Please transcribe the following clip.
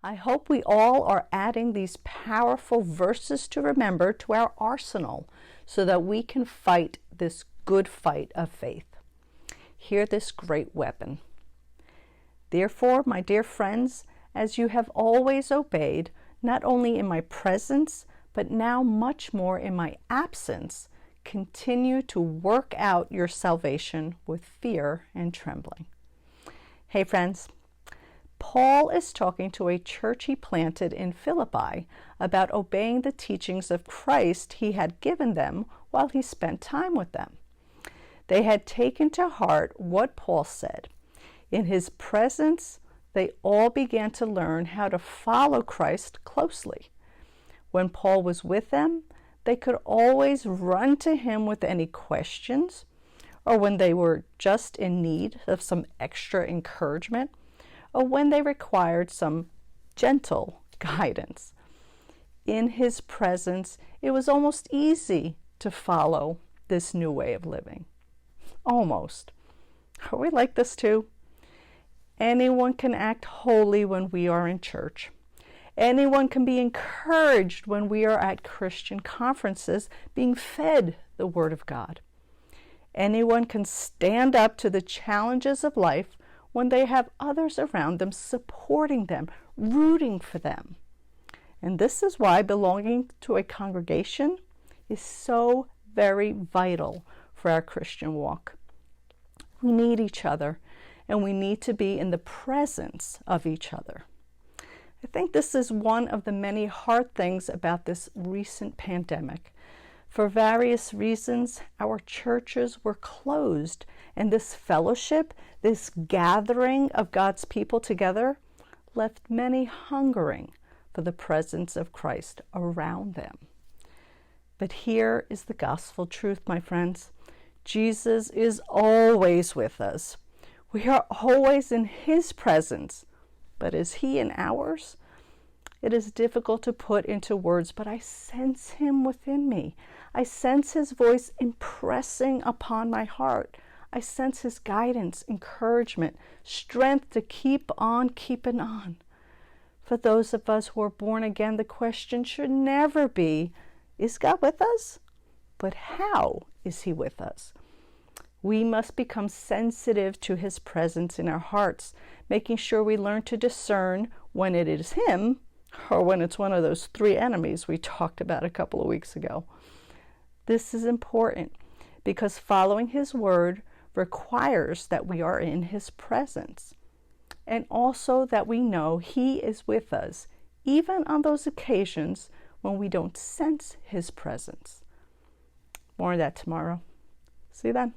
I hope we all are adding these powerful verses to remember to our arsenal so that we can fight this good fight of faith. Hear this great weapon. Therefore, my dear friends, as you have always obeyed, not only in my presence, but now much more in my absence, continue to work out your salvation with fear and trembling. Hey friends, Paul is talking to a church he planted in Philippi about obeying the teachings of Christ he had given them while he spent time with them. They had taken to heart what Paul said. In his presence, they all began to learn how to follow Christ closely. When Paul was with them, they could always run to him with any questions, or when they were just in need of some extra encouragement, or when they required some gentle guidance. In his presence, it was almost easy to follow this new way of living. Almost. Are we like this too? Anyone can act holy when we are in church. Anyone can be encouraged when we are at Christian conferences being fed the Word of God. Anyone can stand up to the challenges of life when they have others around them supporting them, rooting for them. And this is why belonging to a congregation is so very vital for our Christian walk. We need each other, and we need to be in the presence of each other. I think this is one of the many hard things about this recent pandemic. For various reasons, our churches were closed, and this fellowship, this gathering of God's people together, left many hungering for the presence of Christ around them. But here is the gospel truth, my friends. Jesus is always with us. We are always in his presence. But is he in ours? It is difficult to put into words, but I sense him within me. I sense his voice impressing upon my heart. I sense his guidance, encouragement, strength to keep on keeping on. For those of us who are born again, the question should never be, is God with us? But how is he with us? We must become sensitive to his presence in our hearts, making sure we learn to discern when it is him or when it's one of those three enemies we talked about a couple of weeks ago. This is important because following his word requires that we are in his presence, and also that we know he is with us, even on those occasions when we don't sense his presence. More of that tomorrow. See you then.